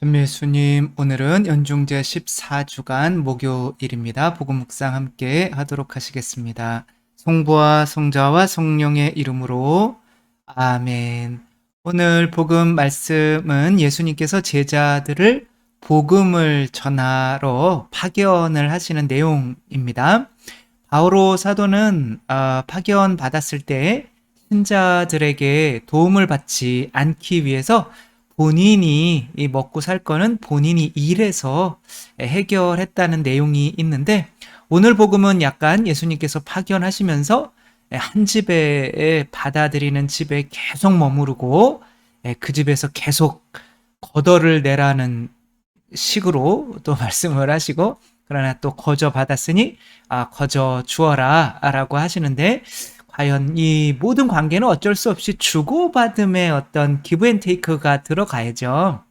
전미수님, 오늘은 연중제 14주간 목요일입니다. 복음 묵상 함께 하도록 하시겠습니다. 성부와 성자와 성령의 이름으로 아멘. 오늘 복음 말씀은 예수님께서 제자들을 복음을 전하러 파견을 하시는 내용입니다. 바오로 사도는 파견 받았을 때 신자들에게 도움을 받지 않기 위해서 본인이 이 먹고 살 거는 본인이 일해서 해결했다는 내용이 있는데, 오늘 복음은 약간 예수님께서 파견하시면서 한 집에 받아들이는 집에 계속 머무르고 그 집에서 계속 거덜을 내라는 식으로 또 말씀을 하시고, 그러나 또 거저 받았으니 거저 주어라 라고 하시는데, 과연 이 모든 관계는 어쩔 수 없이 주고받음의 어떤 기브 앤 테이크가 들어가야죠.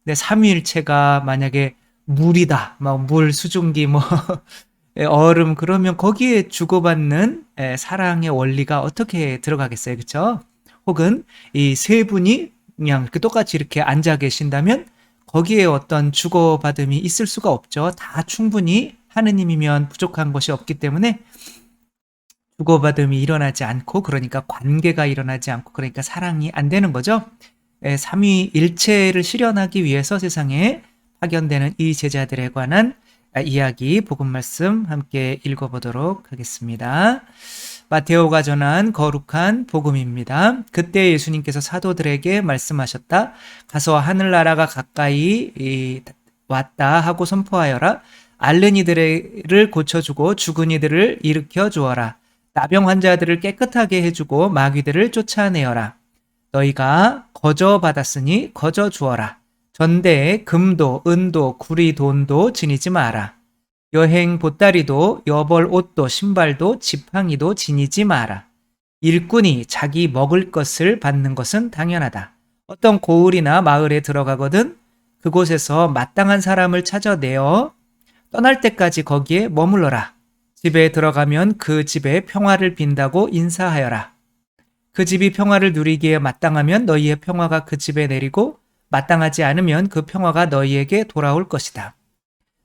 근데 삼위일체가 만약에 물이다, 물, 수증기, 얼음, 그러면 거기에 주고받는 사랑의 원리가 어떻게 들어가겠어요, 그렇죠? 혹은 이 세 분이 그냥 똑같이 이렇게 앉아 계신다면 거기에 어떤 주고받음이 있을 수가 없죠. 다 충분히 하느님이면 부족한 것이 없기 때문에 주고받음이 일어나지 않고, 그러니까 관계가 일어나지 않고, 그러니까 사랑이 안 되는 거죠. 삼위일체를 실현하기 위해서 세상에 파견되는 이 제자들에 관한 이야기, 복음 말씀 함께 읽어보도록 하겠습니다. 마테오가 전한 거룩한 복음입니다. 그때 예수님께서 사도들에게 말씀하셨다. 가서 하늘나라가 가까이 왔다 하고 선포하여라. 앓는 이들을 고쳐주고 죽은 이들을 일으켜 주어라. 나병 환자들을 깨끗하게 해주고 마귀들을 쫓아내어라. 너희가 거저 받았으니 거저 주어라. 전대에 금도 은도 구리 돈도 지니지 마라. 여행 보따리도 여벌 옷도 신발도 지팡이도 지니지 마라. 일꾼이 자기 먹을 것을 받는 것은 당연하다. 어떤 고을이나 마을에 들어가거든 그곳에서 마땅한 사람을 찾아내어 떠날 때까지 거기에 머물러라. 집에 들어가면 그 집에 평화를 빈다고 인사하여라. 그 집이 평화를 누리기에 마땅하면 너희의 평화가 그 집에 내리고 마땅하지 않으면 그 평화가 너희에게 돌아올 것이다.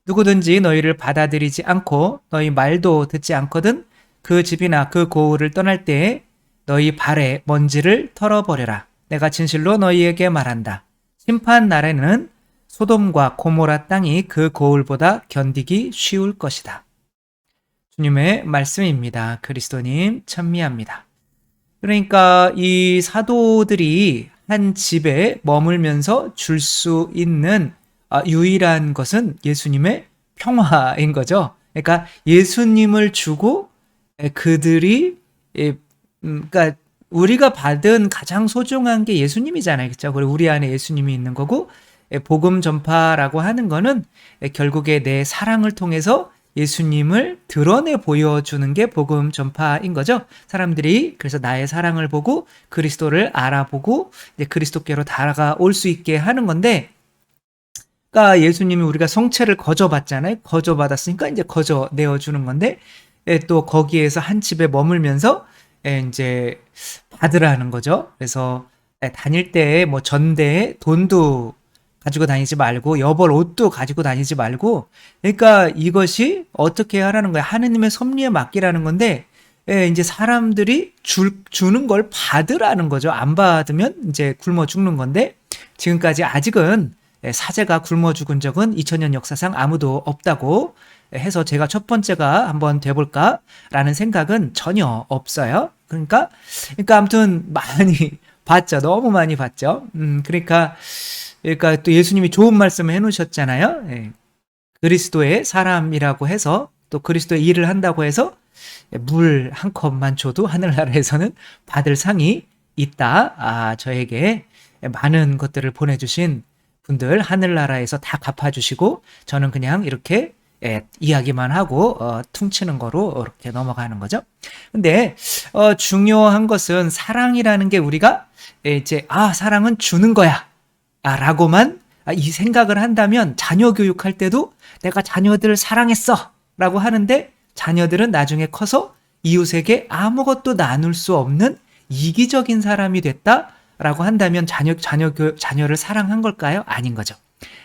누구든지 너희를 받아들이지 않고 너희 말도 듣지 않거든 그 집이나 그 고을을 떠날 때에 너희 발에 먼지를 털어버려라. 내가 진실로 너희에게 말한다. 심판 날에는 소돔과 고모라 땅이 그 고을보다 견디기 쉬울 것이다. 주님의 말씀입니다. 그리스도님 찬미합니다. 그러니까 이 사도들이 한 집에 머물면서 줄 수 있는 유일한 것은 예수님의 평화인 거죠. 그러니까 예수님을 주고 그들이 그러니까 우리가 받은 가장 소중한 게 예수님이잖아요. 그렇죠? 그리고 우리 안에 예수님이 있는 거고, 복음 전파라고 하는 거는 결국에 내 사랑을 통해서 예수님을 드러내 보여주는 게 복음 전파인 거죠. 사람들이 그래서 나의 사랑을 보고 그리스도를 알아보고 이제 그리스도께로 다가올 수 있게 하는 건데, 그러니까 예수님이 우리가 성체를 거저받잖아요. 거저받았으니까 이제 거저 내어주는 건데, 또 거기에서 한 집에 머물면서 이제 받으라는 거죠. 그래서 다닐 때 뭐 전대에 돈도 가지고 다니지 말고 여벌 옷도 가지고 다니지 말고, 그러니까 이것이 어떻게 하라는 거야. 하느님의 섭리에 맡기라는 건데, 이제 사람들이 주는 걸 받으라는 거죠. 안 받으면 이제 굶어 죽는 건데, 지금까지 아직은 사제가 굶어 죽은 적은 2000년 역사상 아무도 없다고 해서 제가 첫 번째가 한번 돼볼까라는 생각은 전혀 없어요. 그러니까 아무튼 많이 봤죠. 너무 많이 봤죠. 그러니까 또 예수님이 좋은 말씀을 해놓으셨잖아요. 그리스도의 사람이라고 해서 또 그리스도의 일을 한다고 해서 물 한 컵만 줘도 하늘나라에서는 받을 상이 있다. 저에게 많은 것들을 보내주신 분들 하늘나라에서 다 갚아주시고, 저는 그냥 이렇게 이야기만 하고 퉁치는 거로 이렇게 넘어가는 거죠. 근데 중요한 것은 사랑이라는 게 우리가 이제 사랑은 주는 거야 라고만 이 생각을 한다면, 자녀 교육할 때도 내가 자녀들을 사랑했어 라고 하는데 자녀들은 나중에 커서 이웃에게 아무것도 나눌 수 없는 이기적인 사람이 됐다 라고 한다면 자녀를 사랑한 걸까요? 아닌 거죠.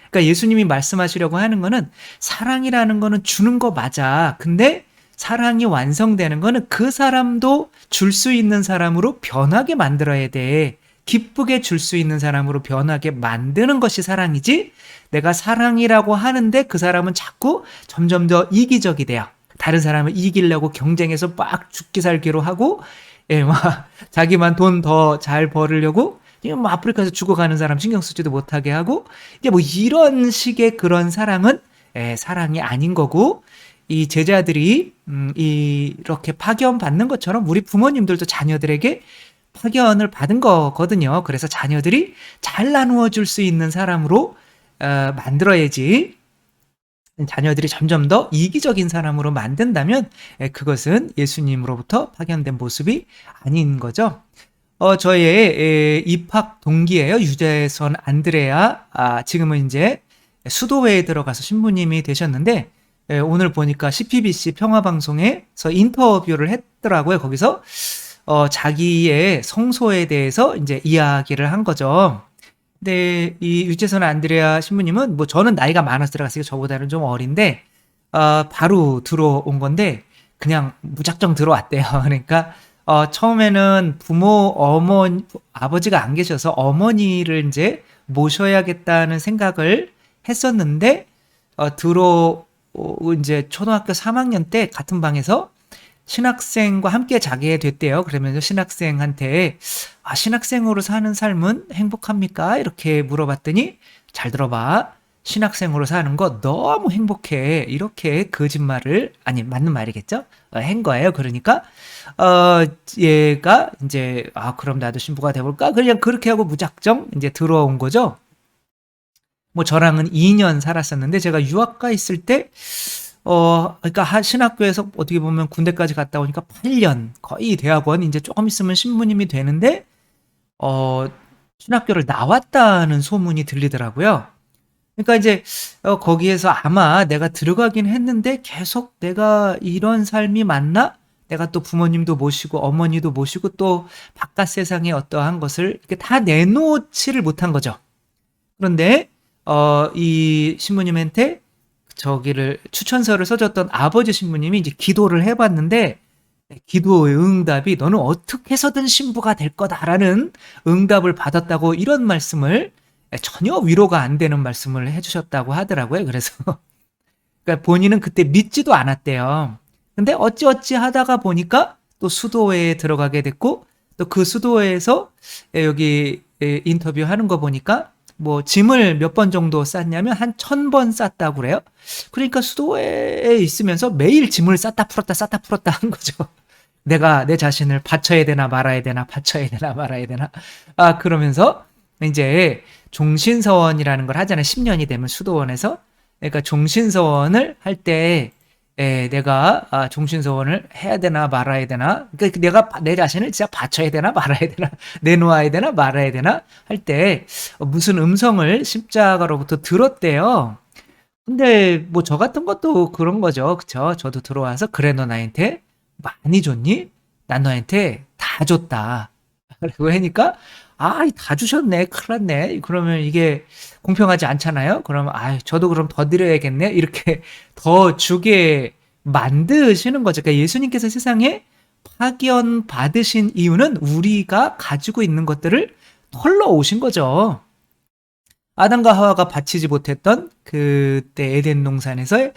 그러니까 예수님이 말씀하시려고 하는 거는 사랑이라는 거는 주는 거 맞아. 근데 사랑이 완성되는 거는 그 사람도 줄 수 있는 사람으로 변하게 만들어야 돼. 기쁘게 줄 수 있는 사람으로 변하게 만드는 것이 사랑이지. 내가 사랑이라고 하는데 그 사람은 자꾸 점점 더 이기적이 돼요. 다른 사람을 이기려고 경쟁해서 막 죽기 살기로 하고, 예, 막 자기만 돈 더 잘 벌으려고 지금 뭐 아프리카에서 죽어가는 사람 신경 쓰지도 못하게 하고, 이제 뭐 이런 식의 그런 사랑은 사랑이 아닌 거고, 이 제자들이 이렇게 파견 받는 것처럼 우리 부모님들도 자녀들에게 파견을 받은 거거든요. 그래서 자녀들이 잘 나누어 줄 수 있는 사람으로 만들어야지. 자녀들이 점점 더 이기적인 사람으로 만든다면 그것은 예수님으로부터 파견된 모습이 아닌 거죠. 저의 입학 동기예요. 유재선 안드레아. 지금은 이제 수도회에 들어가서 신부님이 되셨는데, 오늘 보니까 CPBC 평화방송에서 인터뷰를 했더라고요. 거기서 자기의 성소에 대해서 이제 이야기를 한 거죠. 근데 이 유재선 안드레아 신부님은 뭐 저는 나이가 많아서 들어갔으니까 저보다는 좀 어린데, 바로 들어온 건데 그냥 무작정 들어왔대요. 그러니까 처음에는 아버지가 안 계셔서 어머니를 이제 모셔야겠다는 생각을 했었는데, 이제 초등학교 3학년 때 같은 방에서 신학생과 함께 자게 됐대요. 그러면서 신학생한테 신학생으로 사는 삶은 행복합니까? 이렇게 물어봤더니, 잘 들어봐. 신학생으로 사는 거 너무 행복해. 이렇게 거짓말을, 아니 맞는 말이겠죠? 한 거예요. 그러니까 얘가 이제 그럼 나도 신부가 돼볼까? 그냥 그렇게 하고 무작정 이제 들어온 거죠. 뭐 저랑은 2년 살았었는데, 제가 유학가 있을 때 그러니까 신학교에서 어떻게 보면 군대까지 갔다 오니까 8년, 거의 대학원, 이제 조금 있으면 신부님이 되는데, 신학교를 나왔다는 소문이 들리더라고요. 그러니까 이제 거기에서 아마 내가 들어가긴 했는데 계속 내가 이런 삶이 맞나? 내가 또 부모님도 모시고 어머니도 모시고 또 바깥 세상의 어떠한 것을 이렇게 다 내놓지를 못한 거죠. 그런데 이 신부님한테 저기를 추천서를 써줬던 아버지 신부님이 이제 기도를 해봤는데, 기도의 응답이 너는 어떻게 해서든 신부가 될 거다라는 응답을 받았다고, 이런 말씀을, 전혀 위로가 안 되는 말씀을 해주셨다고 하더라고요. 그래서 그러니까 본인은 그때 믿지도 않았대요. 근데 어찌어찌 하다가 보니까 또 수도회에 들어가게 됐고, 또 그 수도회에서 여기 인터뷰하는 거 보니까 뭐 짐을 몇 번 정도 쌌냐면 한 1000번 쌌다고 그래요. 그러니까 수도회에 있으면서 매일 짐을 쌌다 풀었다 한 거죠. 내가 내 자신을 바쳐야 되나 말아야 되나, 바쳐야 되나 말아야 되나. 그러면서 이제 종신서원이라는 걸 하잖아요. 10년이 되면 수도원에서. 그러니까 종신서원을 할 때 내가 종신서원을 해야 되나 말아야 되나, 그러니까 내가 내 자신을 진짜 바쳐야 되나 말아야 되나, 내놓아야 되나 말아야 되나 할 때 무슨 음성을 십자가로부터 들었대요. 근데 뭐 저 같은 것도 그런 거죠. 그쵸? 저도 들어와서, 그래 너 나한테 많이 줬니? 난 너한테 다 줬다. 그리고 하니까 다 주셨네. 큰일 났네. 그러면 이게 공평하지 않잖아요. 그러면 저도 그럼 더 드려야겠네. 이렇게 더 주게 만드시는 거죠. 그러니까 예수님께서 세상에 파견 받으신 이유는 우리가 가지고 있는 것들을 털러 오신 거죠. 아담과 하와가 바치지 못했던 그때 에덴 동산에서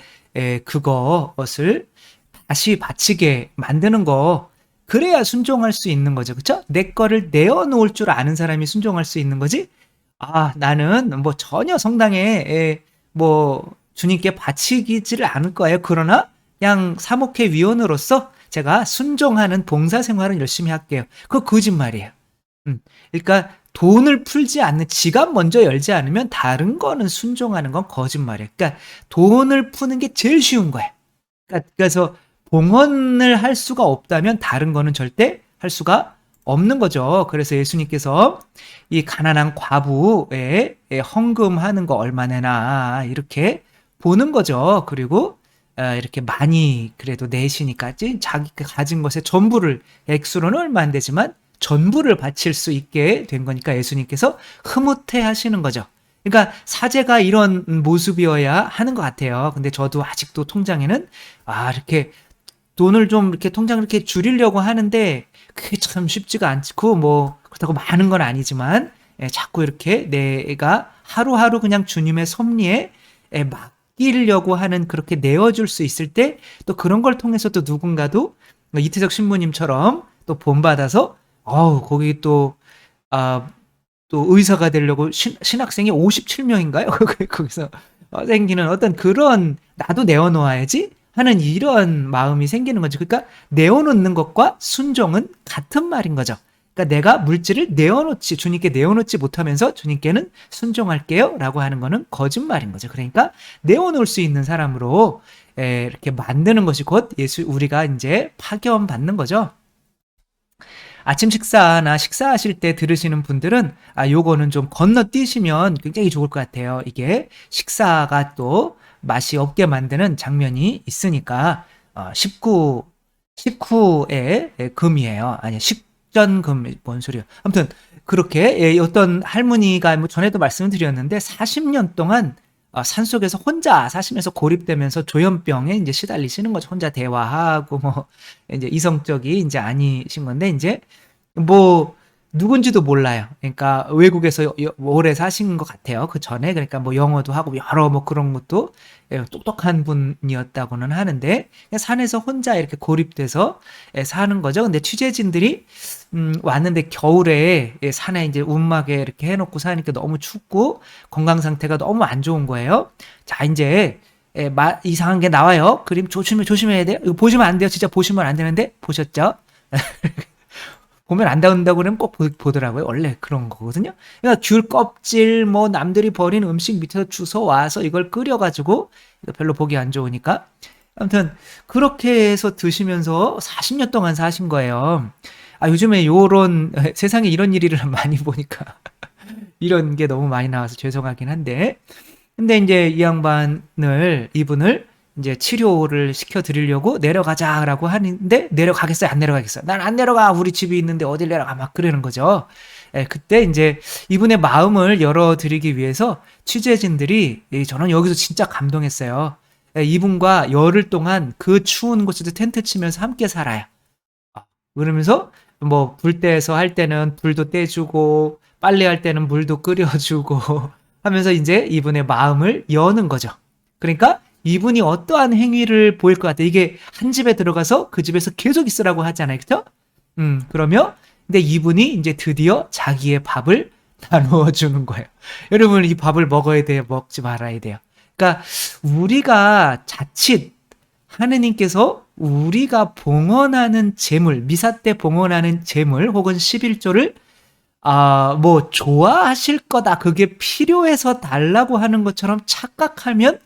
그것을 다시 바치게 만드는 거, 그래야 순종할 수 있는 거죠. 그쵸? 내 거를 내어놓을 줄 아는 사람이 순종할 수 있는 거지. 나는 뭐 전혀 성당에 뭐 주님께 바치기지를 않을 거예요. 그러나 그냥 사목회 위원으로서 제가 순종하는 봉사 생활은 열심히 할게요. 그거 거짓말이에요. 그러니까 돈을 풀지 않는, 지갑 먼저 열지 않으면 다른 거는 순종하는 건 거짓말이에요. 그러니까 돈을 푸는 게 제일 쉬운 거예요. 그러니까 그래서 봉헌을 할 수가 없다면 다른 거는 절대 할 수가 없는 거죠. 그래서 예수님께서 이 가난한 과부의 헌금하는 거 얼마 내나 이렇게 보는 거죠. 그리고 이렇게 많이 그래도 내시니까 자기 가진 것의 전부를, 액수로는 얼마 안 되지만 전부를 바칠 수 있게 된 거니까 예수님께서 흐뭇해 하시는 거죠. 그러니까 사제가 이런 모습이어야 하는 것 같아요. 근데 저도 아직도 통장에는 이렇게 돈을 좀 이렇게 통장을 이렇게 줄이려고 하는데 그게 참 쉽지가 않고 뭐 그렇다고 많은 건 아니지만 자꾸 이렇게 내가 하루하루 그냥 주님의 섭리에 맡기려고 하는 그렇게 내어줄 수 있을 때 또 그런 걸 통해서 또 누군가도 이태석 신부님처럼 또 본받아서 거기 또 아, 또 의사가 되려고 신학생이 57명인가요? 거기서 생기는 어떤 그런 나도 내어놓아야지 하는 이런 마음이 생기는 거죠. 그러니까 내어놓는 것과 순종은 같은 말인 거죠. 그러니까 내가 물질을 주님께 내어놓지 못하면서 주님께는 순종할게요 라고 하는 거는 거짓말인 거죠. 그러니까 내어놓을 수 있는 사람으로 이렇게 만드는 것이 곧 우리가 이제 파견 받는 거죠. 아침 식사나 식사하실 때 들으시는 분들은 요거는 좀 건너뛰시면 굉장히 좋을 것 같아요. 이게 식사가 또 맛이 없게 만드는 장면이 있으니까 19의 금이에요. 아니 식전금 뭔 소리야. 아무튼 그렇게 어떤 할머니가 뭐 전에도 말씀을 드렸는데 40년 동안 산속에서 혼자 사시면서 고립되면서 조현병에 이제 시달리시는 거죠. 혼자 대화하고 뭐 이제 이성적이 이제 아니신 건데 이제 뭐 누군지도 몰라요. 그러니까 외국에서 오래 사신 것 같아요. 그 전에 그러니까 뭐 영어도 하고 여러 뭐 그런 것도 똑똑한 분이었다고는 하는데 산에서 혼자 이렇게 고립돼서 사는 거죠. 근데 취재진들이 왔는데 겨울에 산에 이제 움막에 이렇게 해놓고 사니까 너무 춥고 건강 상태가 너무 안 좋은 거예요. 자 이제 이상한 게 나와요. 그림 조심해야 돼요. 이거 보시면 안 돼요. 진짜 보시면 안 되는데 보셨죠? 보면 안 닿는다고 그러면 꼭 보더라고요. 원래 그런 거거든요. 그러니까 귤 껍질, 뭐 남들이 버린 음식 밑에서 주워 와서 이걸 끓여가지고 별로 보기 안 좋으니까. 아무튼 그렇게 해서 드시면서 40년 동안 사신 거예요. 요즘에 요런 세상에 이런 일을 많이 보니까 이런 게 너무 많이 나와서 죄송하긴 한데. 근데 이제 이분을 이제 치료를 시켜드리려고 내려가자라고 하는데 내려가겠어요? 안 내려가겠어요? 난 안 내려가. 우리 집이 있는데 어딜 내려가? 막 그러는 거죠. 그때 이제 이분의 마음을 열어드리기 위해서 취재진들이 저는 여기서 진짜 감동했어요. 이분과 열흘 동안 그 추운 곳에도 텐트 치면서 함께 살아요. 그러면서 뭐 불때에서 할 때는 불도 떼주고 빨래할 때는 물도 끓여주고 하면서 이제 이분의 마음을 여는 거죠. 그러니까 이분이 어떠한 행위를 보일 것 같아요. 이게 한 집에 들어가서 그 집에서 계속 있으라고 하잖아요. 그죠? 그러면 근데 이분이 이제 드디어 자기의 밥을 나누어 주는 거예요. 여러분 이 밥을 먹어야 돼요? 먹지 말아야 돼요? 그러니까 우리가 자칫 하느님께서 우리가 봉헌하는 재물, 미사 때 봉헌하는 재물 혹은 11조를 뭐 좋아하실 거다. 그게 필요해서 달라고 하는 것처럼 착각하면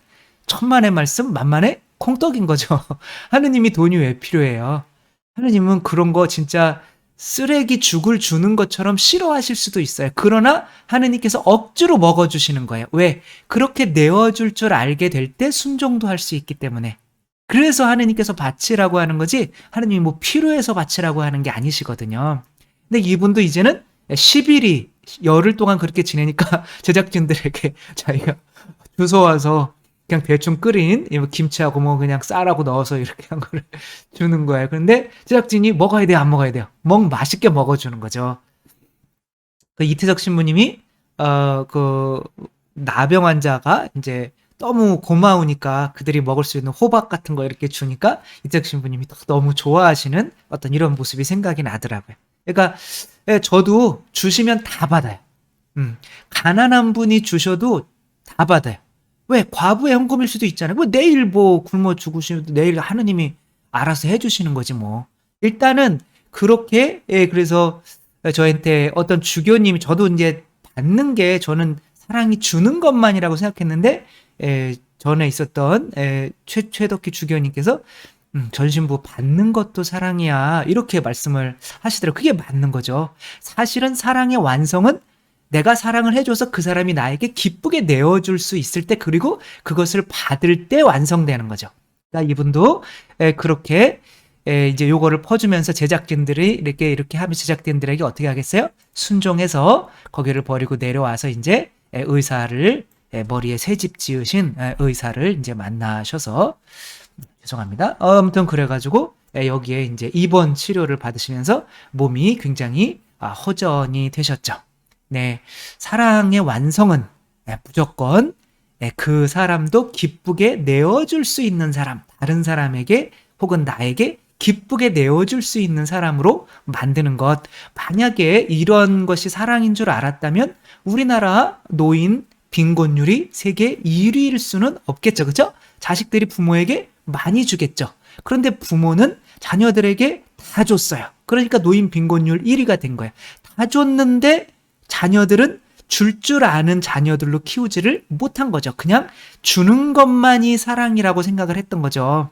천만의 말씀 만만의 콩떡인 거죠. 하느님이 돈이 왜 필요해요? 하느님은 그런 거 진짜 쓰레기 죽을 주는 것처럼 싫어하실 수도 있어요. 그러나 하느님께서 억지로 먹어주시는 거예요. 왜? 그렇게 내어줄 줄 알게 될 때 순종도 할 수 있기 때문에. 그래서 하느님께서 바치라고 하는 거지 하느님이 뭐 필요해서 바치라고 하는 게 아니시거든요. 근데 이분도 이제는 10일이 열흘 동안 그렇게 지내니까 제작진들에게 자기가 주워와서 그냥 대충 끓인 김치하고 뭐 그냥 쌀하고 넣어서 이렇게 한 거를 주는 거예요. 그런데 제작진이 먹어야 돼요, 안 먹어야 돼요? 맛있게 먹어주는 거죠. 그 이태석 신부님이 그 나병 환자가 이제 너무 고마우니까 그들이 먹을 수 있는 호박 같은 거 이렇게 주니까 이태석 신부님이 너무 좋아하시는 어떤 이런 모습이 생각이 나더라고요. 그러니까 저도 주시면 다 받아요. 가난한 분이 주셔도 다 받아요. 왜? 과부의 헌금일 수도 있잖아요. 뭐 내일 뭐 굶어 죽으시면 내일 하느님이 알아서 해주시는 거지 뭐. 일단은 그렇게 그래서 저한테 어떤 주교님이 저도 이제 받는 게 저는 사랑이 주는 것만이라고 생각했는데 전에 있었던 최덕희 주교님께서 전신부 받는 것도 사랑이야 이렇게 말씀을 하시더라고요. 그게 맞는 거죠. 사실은 사랑의 완성은 내가 사랑을 해줘서 그 사람이 나에게 기쁘게 내어줄 수 있을 때 그리고 그것을 받을 때 완성되는 거죠. 그러니까 이분도 그렇게 이제 요거를 퍼주면서 제작진들이 이렇게 하면 제작진들에게 어떻게 하겠어요? 순종해서 거기를 버리고 내려와서 이제 의사를 머리에 새집 지으신 의사를 이제 만나셔서 죄송합니다. 아무튼 그래가지고 여기에 이제 입원 치료를 받으시면서 몸이 굉장히 허전이 되셨죠. 네, 사랑의 완성은 무조건 그 사람도 기쁘게 내어줄 수 있는 사람, 다른 사람에게 혹은 나에게 기쁘게 내어줄 수 있는 사람으로 만드는 것. 만약에 이런 것이 사랑인 줄 알았다면 우리나라 노인 빈곤율이 세계 1위일 수는 없겠죠. 그죠? 자식들이 부모에게 많이 주겠죠. 그런데 부모는 자녀들에게 다 줬어요. 그러니까 노인 빈곤율 1위가 된 거예요. 다 줬는데 자녀들은 줄 아는 자녀들로 키우지를 못한 거죠. 그냥 주는 것만이 사랑이라고 생각을 했던 거죠.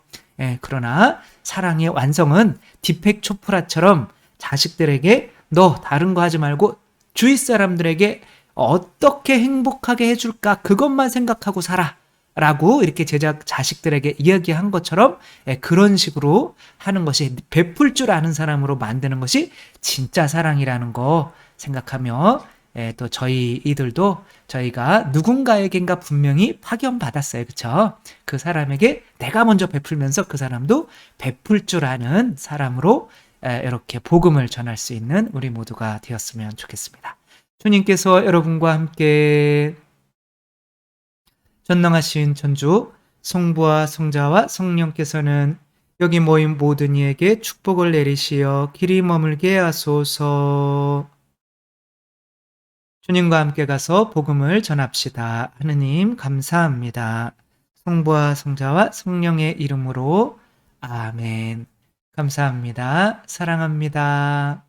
그러나 사랑의 완성은 디펙 초프라처럼 자식들에게 너 다른 거 하지 말고 주위 사람들에게 어떻게 행복하게 해줄까 그것만 생각하고 살아 라고 이렇게 자식들에게 이야기한 것처럼 그런 식으로 하는 것이 베풀 줄 아는 사람으로 만드는 것이 진짜 사랑이라는 거 생각하며 또 저희들도 저희가 누군가에겐가 분명히 파견받았어요. 그쵸? 그 사람에게 내가 먼저 베풀면서 그 사람도 베풀 줄 아는 사람으로 이렇게 복음을 전할 수 있는 우리 모두가 되었으면 좋겠습니다. 주님께서 여러분과 함께 전능하신 천주 성부와 성자와 성령께서는 여기 모인 모든 이에게 축복을 내리시어 길이 머물게 하소서. 주님과 함께 가서 복음을 전합시다. 하느님 감사합니다. 성부와 성자와 성령의 이름으로 아멘. 감사합니다. 사랑합니다.